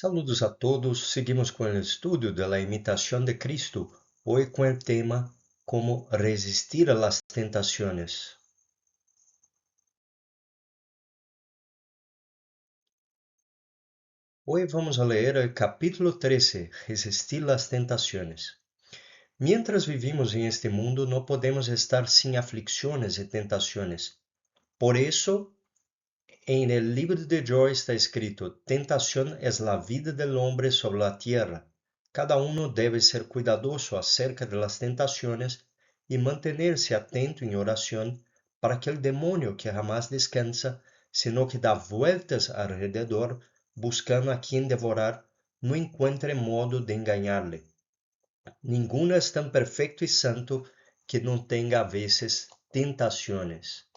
Saludos a todos, seguimos com o estudo da imitação de Cristo, hoje com o tema Como resistir a las tentaciones. Hoy vamos a leer el capítulo 13, Resistir las tentaciones. Mientras vivimos en este mundo, no podemos estar sin aflicciones y tentaciones. Por eso, en el libro de Job está escrito, tentación es la vida del hombre sobre la tierra. Cada uno debe ser cuidadoso acerca de las tentaciones y mantenerse atento en oración para que el demonio, que jamás descansa, sino que da vueltas alrededor buscando a quien devorar, no encuentre modo de engañarle. Ninguno es tan perfecto y santo que no tenga a veces tentaciones.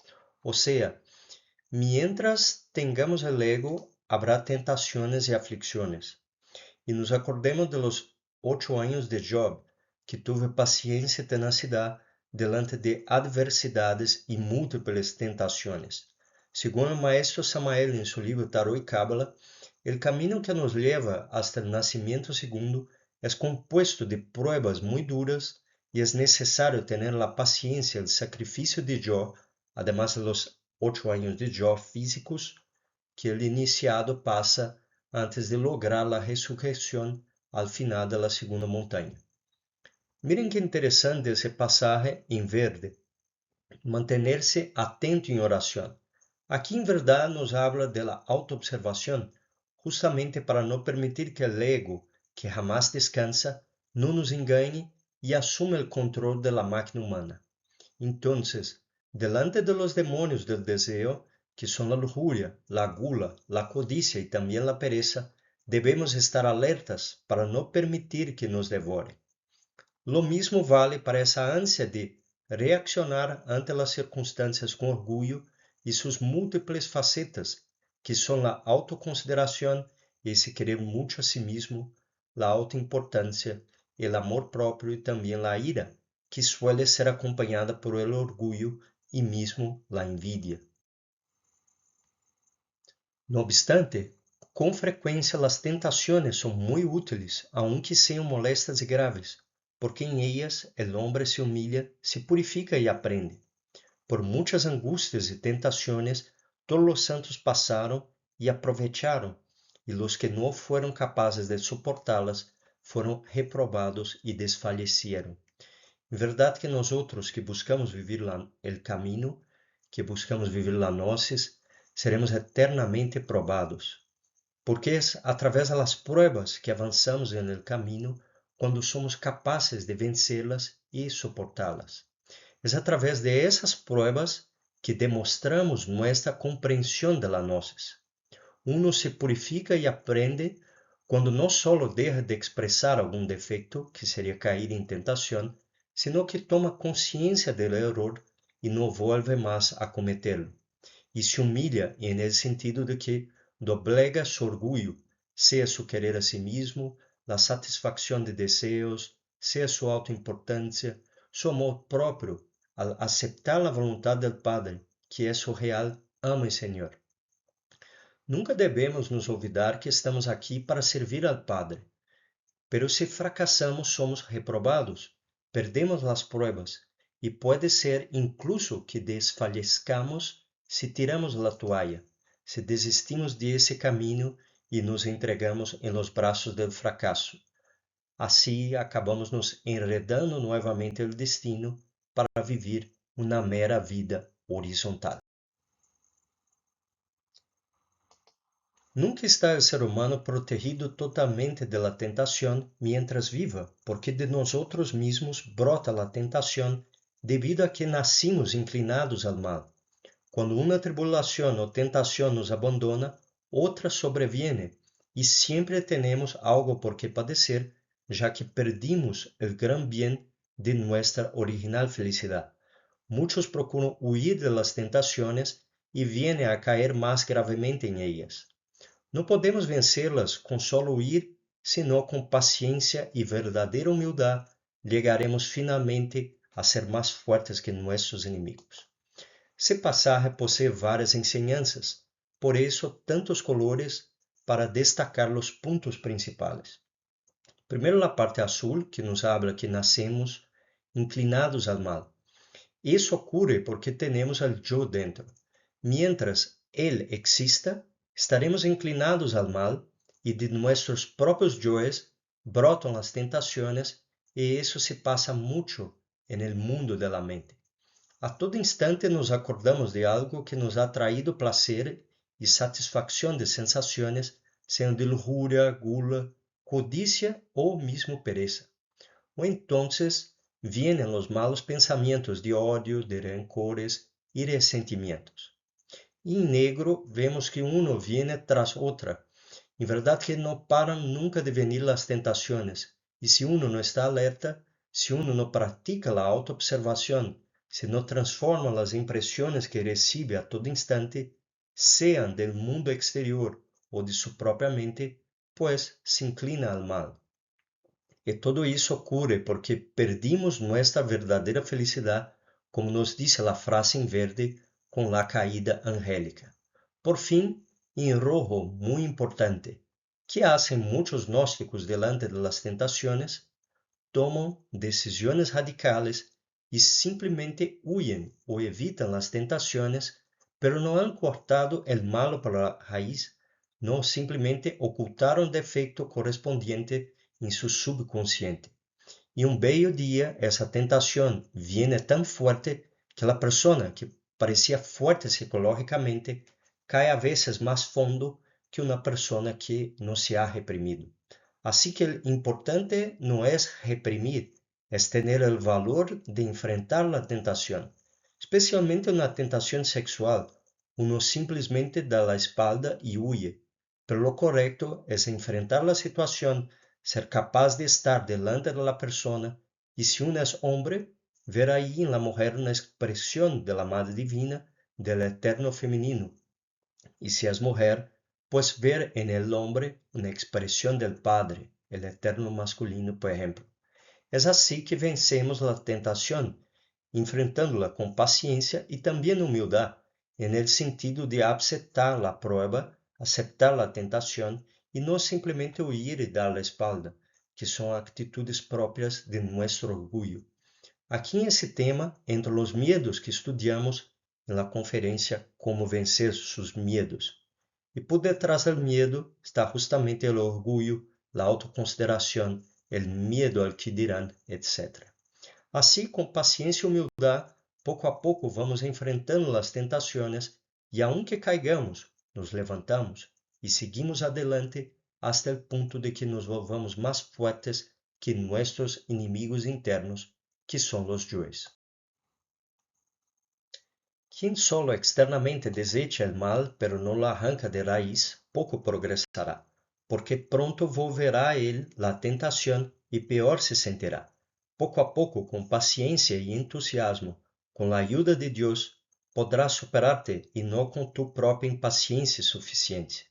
O sea, mientras tengamos el ego, habrá tentaciones y aflicciones. Y nos acordemos de los 8 años de Job, que tuvo paciencia y tenacidad delante de adversidades y múltiples tentaciones. Según el maestro Samael en su libro Tarot y Cábala, el camino que nos lleva hasta el nacimiento segundo es compuesto de pruebas muy duras y es necesario tener la paciencia y el sacrificio de Job, además de los 8 años de Job físicos, que el iniciado pasa antes de lograr a ressurreição al final da segunda montanha. Miren que interessante esse passagem em verde. Mantener-se atento em oração. Aqui em verdade nos habla de la autoobservação, justamente para não permitir que o ego, que jamás descansa, não nos engane e assuma o controle de la máquina humana. Então, delante de los demonios del deseo, que son la lujuria, la gula, la codicia y también la pereza, debemos estar alertas para no permitir que nos devore. Lo mismo vale para esa ansia de reaccionar ante las circunstancias con orgullo y sus múltiples facetas, que son la autoconsideración, ese querer mucho a sí mismo, la autoimportancia, el amor propio y también la ira, que suele ser acompañada por el orgullo y mismo la envidia. No obstante, com frequência as tentações são muito úteis, aunque sejam molestas e graves, porque em ellas el hombre se humilha, se purifica e aprende. Por muitas angústias e tentações, todos os santos passaram e aprovecharam, e os que não foram capazes de suportá-las foram reprobados e desfaleceram. Em verdade que nós outros que buscamos viver o caminho, que buscamos viver la gnosis, seremos eternamente probados, porque é através das pruebas que avançamos no caminho quando somos capazes de vencê-las e suportá-las. É através de essas pruebas que demonstramos nossa compreensão de la gnosis. Uno se purifica e aprende quando não só deixa de expressar algum defeito, que seria cair em tentação, sino que toma consciência do erro e não volve mais a cometê-lo. E se humilha en el sentido de que doblega su orgullo, sea su querer a sí mismo, la satisfacción de deseos, sea su autoimportancia, su amor propio, al aceptar la voluntad del Padre, que es su real amo y Señor. Nunca devemos nos olvidar que estamos aqui para servir al Padre, pero se fracassamos somos reprobados, perdemos as pruebas e pode ser incluso que desfalezcamos se tiramos a toalha, se desistimos de esse caminho e nos entregamos em los braços del fracasso. Assim acabamos nos enredando novamente no destino para viver uma mera vida horizontal. Nunca está o ser humano protegido totalmente de la tentação mientras viva, porque de nosotros mismos brota la tentação devido a que nascimos inclinados al mal. Quando uma tribulação ou tentação nos abandona, outra sobreviene e sempre temos algo por que padecer, já que perdimos o gran bien de nossa original felicidade. Muitos procuram huir de las tentações e vienen a caer mais gravemente em ellas. Não podemos vencê-las com solo huir, senão com paciência e verdadeira humildade, chegaremos finalmente a ser mais fortes que nossos inimigos. Esse passagem possui várias enseñanças, por isso tantos colores, para destacar los puntos principales. Primero la parte azul, que nos habla que nacemos inclinados al mal. Eso ocurre porque tenemos al yo dentro. Mientras él exista, estaremos inclinados al mal y de nuestros propios yoes brotan las tentaciones y eso se pasa mucho en el mundo de la mente. A todo instante nos acordamos de algo que nos ha traído placer y satisfacción de sensaciones, sean de lujuria, gula, codicia o mismo pereza. O entonces vienen los malos pensamientos de odio, de rencores y resentimientos. Y en negro vemos que uno viene tras otra. En verdad que no paran nunca de venir las tentaciones. Y si uno no está alerta, si uno no practica la autoobservación, si no transforma las impresiones que recibe a todo instante, sean del mundo exterior o de su propia mente, pues se inclina al mal. Y todo eso ocurre porque perdimos nuestra verdadera felicidad, como nos dice la frase en verde, con la caída angélica. Por fin, en rojo, muy importante, ¿qué hacen muchos gnósticos delante de las tentaciones? Toman decisiones radicales y simplemente huyen o evitan las tentaciones, pero no han cortado el malo por la raíz, no simplemente ocultaron el defecto correspondiente en su subconsciente. Y un bello día esa tentación viene tan fuerte que la persona que parecía fuerte psicológicamente cae a veces más fondo que una persona que no se ha reprimido. Así que lo importante no es reprimir, es tener el valor de enfrentar la tentación, especialmente una tentación sexual. Uno simplemente da la espalda y huye, pero lo correcto es enfrentar la situación, ser capaz de estar delante de la persona y si uno es hombre, ver ahí en la mujer una expresión de la Madre Divina, del eterno femenino. Y si es mujer, pues ver en el hombre una expresión del Padre, el eterno masculino, por ejemplo. Es así que vencemos la tentación, enfrentándola con paciencia y también humildad, en el sentido de aceptar la prueba, aceptar la tentación y no simplemente huir y dar la espalda, que son actitudes propias de nuestro orgullo. Aquí en ese tema, entre los miedos que estudiamos en la conferencia Cómo vencer sus miedos. Y por detrás del miedo está justamente el orgullo, la autoconsideración, el miedo al que dirán, etc. Así, con paciencia y humildad, poco a poco vamos enfrentando las tentaciones y aunque caigamos, nos levantamos y seguimos adelante hasta el punto de que nos volvamos más fuertes que nuestros enemigos internos, que son los yoes. Quien solo externamente desecha el mal, pero no lo arranca de raíz, poco progresará, porque pronto volverá a él la tentación y peor se sentirá. Poco a poco, con paciencia y entusiasmo, con la ayuda de Dios, podrás superarte y no con tu propia impaciencia y suficiencia.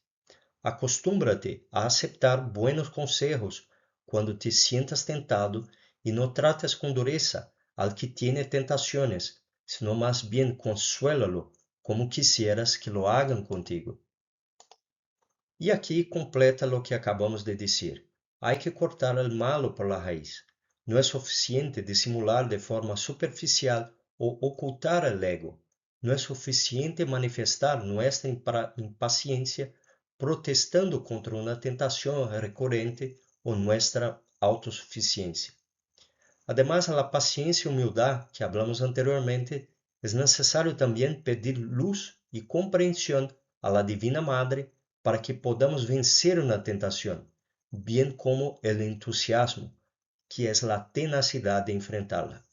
Acostúmbrate a aceptar buenos consejos cuando te sientas tentado y no trates con dureza al que tiene tentaciones, sino más bien consuélalo como quisieras que lo hagan contigo. Y aquí completa lo que acabamos de decir. Hay que cortar el malo por la raíz. No es suficiente disimular de forma superficial o ocultar el ego. No es suficiente manifestar nuestra impaciencia protestando contra una tentación recurrente o nuestra autosuficiencia. Además, a la paciencia y humildad que hablamos anteriormente, es necesario también pedir luz y comprensión a la Divina Madre para que podamos vencer una tentación, bien como el entusiasmo, que es la tenacidad de enfrentarla.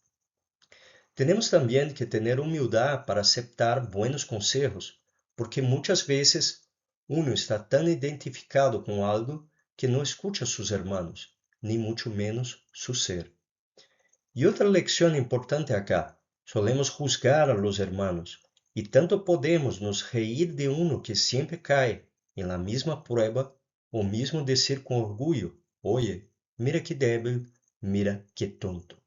Tenemos también que tener humildad para aceptar buenos consejos, porque muchas veces uno está tan identificado con algo que no escucha a sus hermanos, ni mucho menos su ser. Y otra lección importante acá, solemos juzgar a los hermanos, y tanto podemos nos reír de uno que siempre cae en la misma prueba, o mismo decir con orgullo, oye, mira qué débil, mira qué tonto.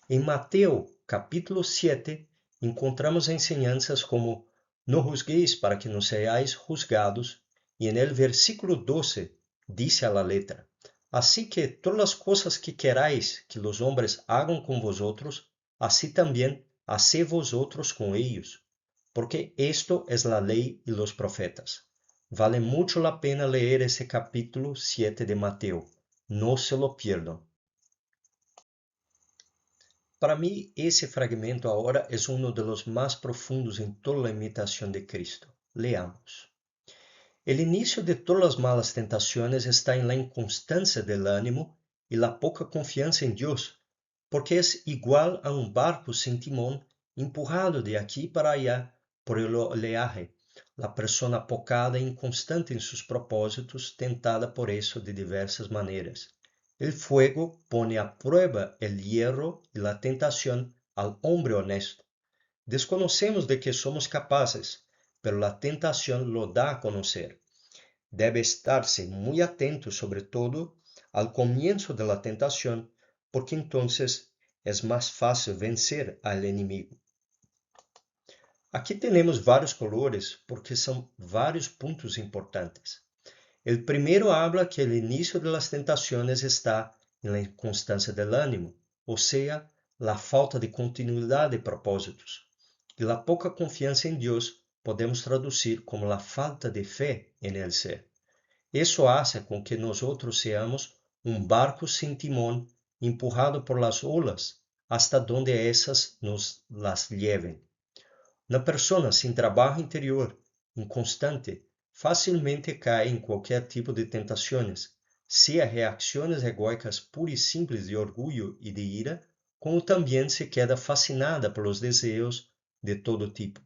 En Mateo capítulo 7 encontramos enseñanzas como no juzguéis para que no seáis juzgados y en el versículo 12 dice a la letra: Así que todas las cosas que queráis que los hombres hagan con vosotros, así también haced vosotros con ellos, porque esto es la ley y los profetas. Vale mucho la pena leer ese capítulo 7 de Mateo. No se lo pierdan. Para mí, ese fragmento ahora es uno de los más profundos en toda la imitación de Cristo. Leamos. El inicio de todas las malas tentaciones está en la inconstancia del ánimo y la poca confianza en Dios, porque es igual a un barco sin timón empujado de aquí para allá por el oleaje. La persona apocada e inconstante en sus propósitos, tentada por eso de diversas maneras. El fuego pone a prueba el hierro y la tentación al hombre honesto. Desconocemos de qué somos capaces, pero la tentación lo da a conocer. Debe estarse muy atento sobre todo al comienzo de la tentación, porque entonces es más fácil vencer al enemigo. Aquí tenemos varios colores porque son varios puntos importantes. El primero habla que el inicio de las tentaciones está en la inconstancia del ánimo, o sea, la falta de continuidad de propósitos. Y la poca confianza en Dios podemos traducir como la falta de fe en el ser. Eso hace con que nosotros seamos un barco sin timón empujado por las olas hasta donde esas nos las lleven. Una persona sin trabajo interior, inconstante, fácilmente cae en cualquier tipo de tentaciones, sea reacciones egoicas puras y simples de orgullo y de ira, como también se queda fascinada por los deseos de todo tipo.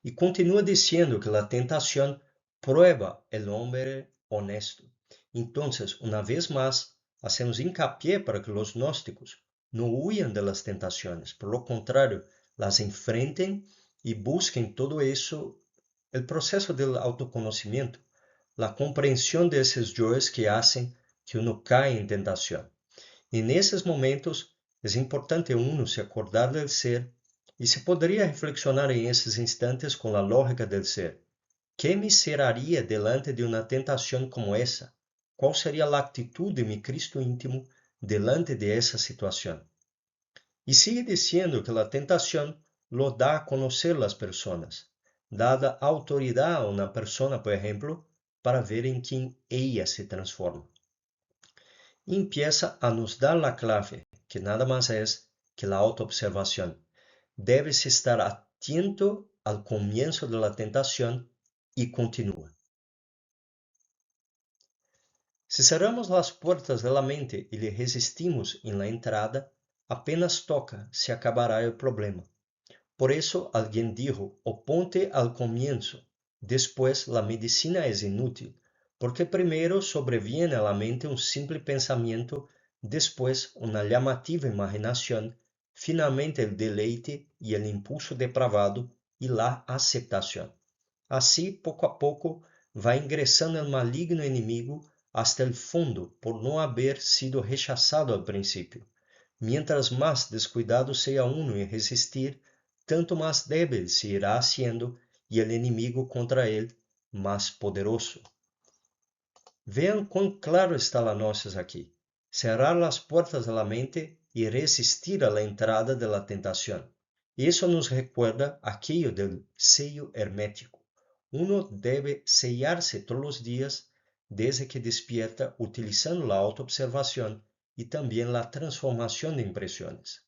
Y continúa diciendo que la tentación prueba el hombre honesto. Entonces, una vez más, hacemos hincapié para que los gnósticos no huyan de las tentaciones, por lo contrario, las enfrenten y busquen todo eso, el proceso del autoconocimiento, la comprensión de esos yoes que hacen que uno cae en tentación. En esos momentos es importante uno se acordar del ser y se podría reflexionar en esos instantes con la lógica del ser. ¿Qué me haría delante de una tentación como esa? ¿Cuál sería la actitud de mi Cristo íntimo delante de esa situación? Y sigue diciendo que la tentación lo da a conocer las personas, dada autoridad a una persona, por ejemplo, para ver en quién ella se transforma. Y empieza a nos dar la clave, que nada más es que la autoobservación. Debes estar atento al comienzo de la tentación y continúa. Si cerramos las puertas de la mente y le resistimos en la entrada, apenas toca, se acabará el problema. Por eso alguien dijo, oponte al comienzo, después la medicina es inútil, porque primero sobreviene a la mente un simple pensamiento, después una llamativa imaginación, finalmente el deleite y el impulso depravado y la aceptación. Así, poco a poco, va ingresando el maligno enemigo hasta el fondo por no haber sido rechazado al principio. Mientras más descuidado sea uno en resistir, tanto más débil se irá haciendo y el enemigo contra él más poderoso. Vean cuán claro está la gnosis aquí. Cerrar las puertas de la mente y resistir a la entrada de la tentación. Eso nos recuerda aquello del sello hermético. Uno debe sellarse todos los días desde que despierta utilizando la autoobservación y también la transformación de impresiones.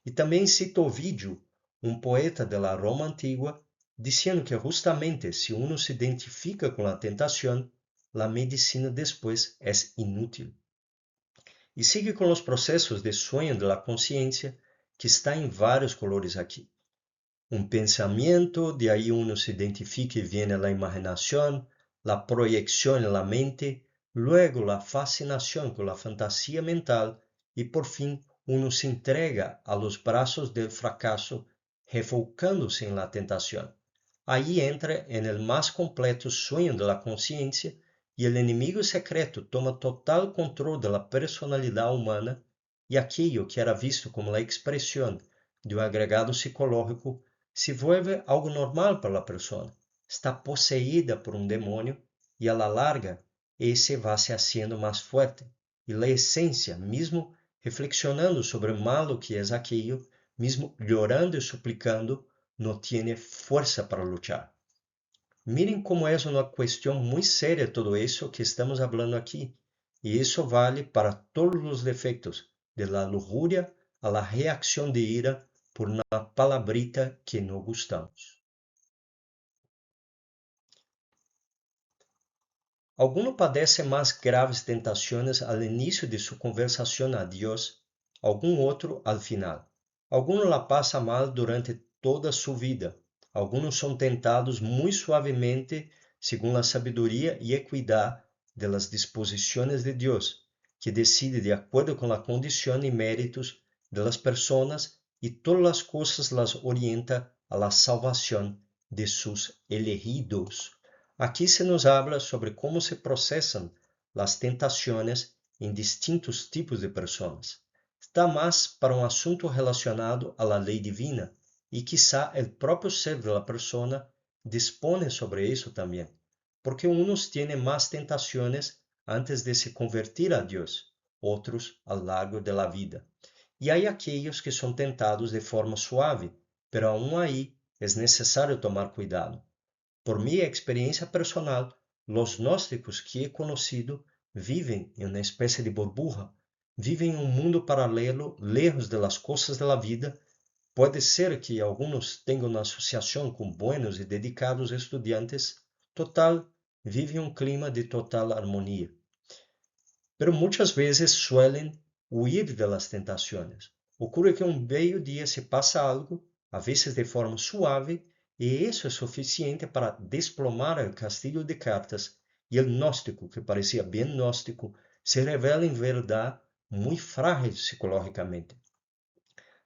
Y también cito Ovidio, un poeta de la Roma antigua, diciendo que justamente si uno se identifica con la tentación, la medicina después es inútil. Y sigue con los procesos de sueño de la conciencia, que está en varios colores aquí. Un pensamiento, de ahí uno se identifica y viene la imaginación, la proyección en la mente, luego la fascinación con la fantasía mental y por fin uno se entrega a los brazos del fracaso, revolcándose en la tentación. Ahí entra en el más completo sueño de la conciencia y el enemigo secreto toma total control de la personalidad humana y aquello que era visto como la expresión de un agregado psicológico se vuelve algo normal para la persona. Está poseída por un demonio y a la larga ese va se haciendo más fuerte. Y la esencia, mismo reflexionando sobre lo malo que es aquello, mismo llorando y suplicando, no tiene fuerza para luchar. Miren como es una cuestión muy seria todo eso que estamos hablando aquí. Y eso vale para todos los defectos, de la lujuria a la reacción de ira por una palabrita que no gustamos. Alguno padece más graves tentaciones al inicio de su conversación a Dios, algún otro al final. Alguno la pasa mal durante toda su vida. Algunos son tentados muy suavemente según la sabiduría y equidad de las disposiciones de Dios, que decide de acuerdo con la condición y méritos de las personas y todas las cosas las orienta a la salvación de sus elegidos. Aqui se nos habla sobre como se processam as tentações em distintos tipos de pessoas. Está mais para um assunto relacionado à lei divina e quizá o próprio ser da pessoa dispone sobre isso também, porque uns têm mais tentações antes de se convertir a Deus, outros ao largo da vida. E há aqueles que são tentados de forma suave, pero aún aí é necessário tomar cuidado. Por mi experiencia personal, los gnósticos que he conocido viven en una especie de burbuja, viven en un mundo paralelo, lejos de las cosas de la vida. Puede ser que algunos tengan una asociación con buenos y dedicados estudiantes. Total, viven un clima de total armonía. Pero muchas veces suelen huir de las tentaciones. Ocurre que un bello día se pasa algo, a veces de forma suave, e isso é suficiente para desplomar o castilho de cartas, e o gnóstico, que parecia bem gnóstico, se revela em verdade muito frágil psicologicamente.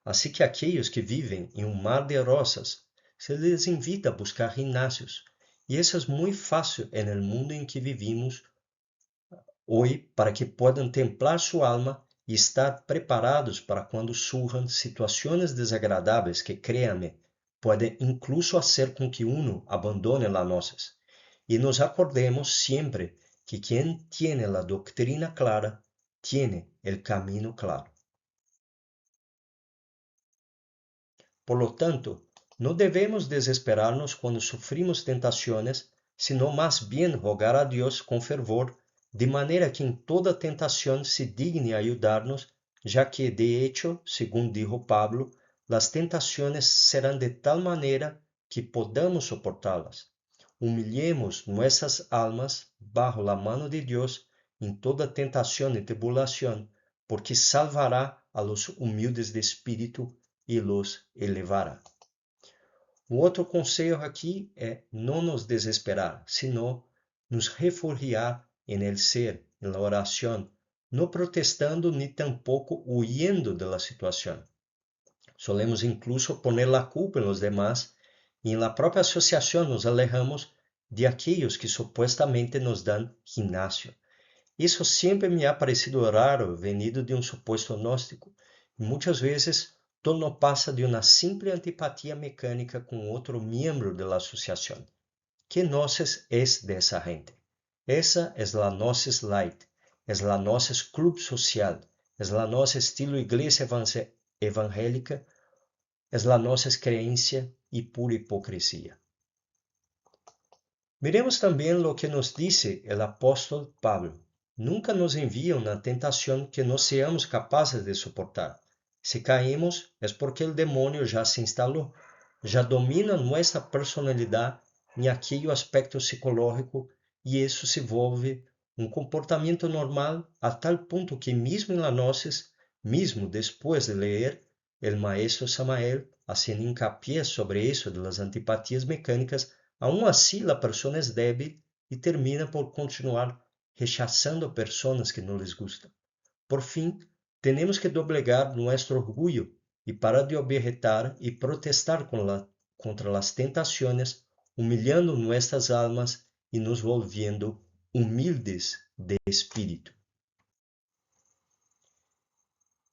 Assim que aqueles que vivem em um mar de rosas, se les invita a buscar ginásios, e isso é muito fácil no mundo em que vivimos hoje para que possam templar sua alma e estar preparados para quando surjam situações desagradáveis que, créame, pode incluso hacer com que uno abandone las nossas. E nos acordemos sempre que quem tiene la doctrina clara, tiene el camino claro. Por lo tanto, no debemos desesperarnos cuando sufrimos tentaciones, sino más bien rogar a Dios con fervor, de manera que en toda tentación se digne ayudarnos, ya que de hecho, según dijo Pablo, las tentaciones serán de tal manera que podamos soportarlas. Humillemos nuestras almas bajo la mano de Dios en toda tentación y tribulación, porque salvará a los humildes de espíritu e los elevará. Um outro conselho aqui é não nos desesperar, sino nos refugiar en el ser, en la oración, no protestando ni tampoco huyendo de la situación. Solemos incluso poner la culpa en los demás y en la propia asociación nos alejamos de aquellos que supuestamente nos dan gimnasio. Isso sempre me ha parecido raro, venido de um suposto gnóstico, e muitas vezes todo no passa de uma simples antipatia mecânica com outro membro da associação. Que Gnosis é dessa gente? Essa é a Gnosis Light, é a Gnosis Club Social, é a Gnosis estilo Igreja Evangélica, é a Gnosis Creencia e pura hipocrisia. Miremos também o que nos disse o apóstolo Pablo. Nunca nos envia uma tentação que não seamos capazes de suportar. Se caímos, é porque o demônio já se instalou, já domina nossa personalidade em aquele aspecto psicológico e isso se volve um comportamento normal a tal ponto que mesmo em la gnosis, mesmo depois de ler o maestro Samael haciendo hincapié sobre isso de las antipatias mecânicas, aún assim a pessoa é débil e termina por continuar rechazando personas que não les gustam. Por fim, temos que doblegar nosso orgulho e parar de objetar e protestar contra as tentações, humilhando nossas almas e nos volviendo humildes de espírito.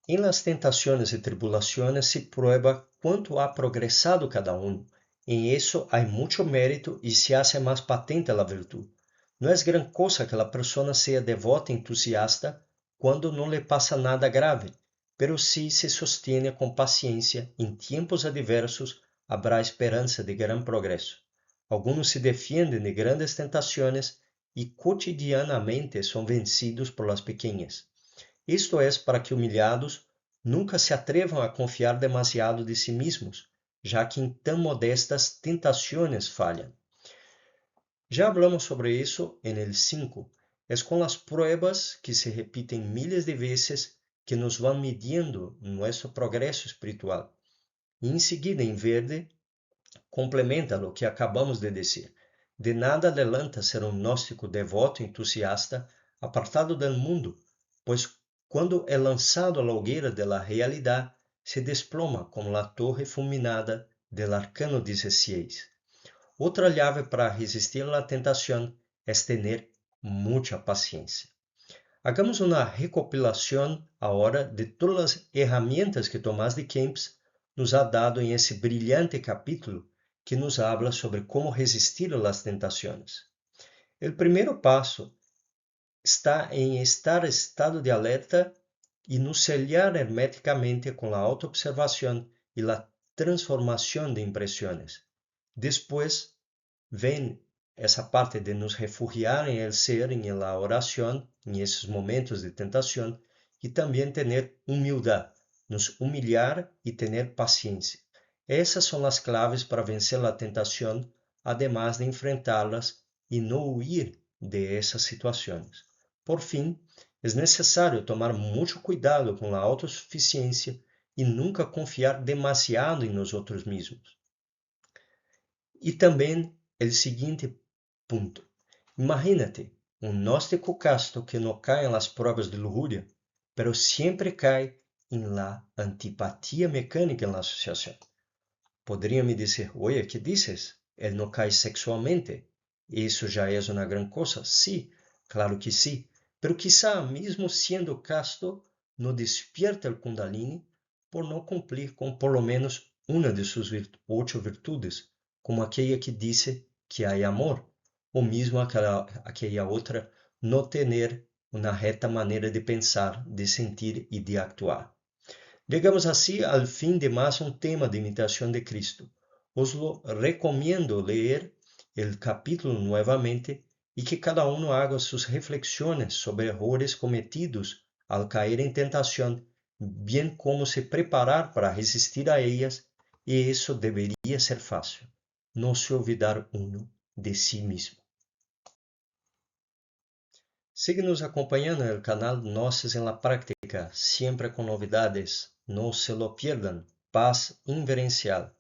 Em las tentações e tribulações se prueba quanto ha progressado cada um. Em isso há muito mérito e se hace mais patente a virtude. No es gran cosa que la persona sea devota entusiasta cuando no le pasa nada grave, pero si se sostiene con paciencia en tiempos adversos, habrá esperanza de gran progreso. Algunos se defienden de grandes tentaciones y cotidianamente son vencidos por las pequeñas. Esto es para que humillados nunca se atrevam a confiar demasiado de si mismos, já que em tão modestas tentações falham. Já hablamos sobre isso en el 5. Es con las pruebas que se repiten miles de veces que nos van midiendo nuestro progreso espiritual. E em seguida, em verde, complementa lo que acabamos de dizer. De nada adelanta ser um gnóstico devoto entusiasta apartado del mundo, pois quando é lançado à hogueira de la realidade, se desploma como la torre fulminada del arcano 16. Outra llave para resistir a la tentación es tener mucha paciencia. Hagamos uma recopilação agora de todas as herramientas que Tomás de Kempis nos ha dado em esse brilhante capítulo que nos habla sobre como resistir a las tentaciones. O primeiro passo está em estar em estado de alerta e nos sellar hermeticamente com a autoobservação e a transformação de impressões. Depois vem essa parte de nos refugiar em el ser, em la oração, em esses momentos de tentação, e também ter humildade, nos humilhar e ter paciência. Essas são as claves para vencer a tentação, además de enfrentá-las e não huir de essas situações. Por fim, é necessário tomar muito cuidado com a autossuficiência e nunca confiar demasiado em nós outros mesmos. E também o seguinte ponto. Imagínate um gnóstico casto que não cai em las pruebas de lujuria, pero sempre cai em la antipatia mecânica en la asociação. Poderiam me dizer, oye, ¿qué dices? Ele não cai sexualmente. Isso já é uma grande coisa? Sí, claro que sí. Pero quizá, mesmo sendo casto, não despierta o Kundalini por não cumprir com por lo menos uma de suas 8 virtudes, como aquela que disse que há amor, ou mesmo aquela outra, não ter uma reta maneira de pensar, de sentir e de actuar. Llegamos assim ao fim de mais um tema de imitação de Cristo. Os lo recomendo ler o capítulo novamente e que cada um haga suas reflexões sobre errores cometidos al cair em tentação, bem como se preparar para resistir a ellas, e isso deveria ser fácil. Não se olvidar uno de si mesmo. Siga-nos acompanhando no canal Gnosis en la Práctica, sempre com novidades. No se lo pierdan. Paz inverencial.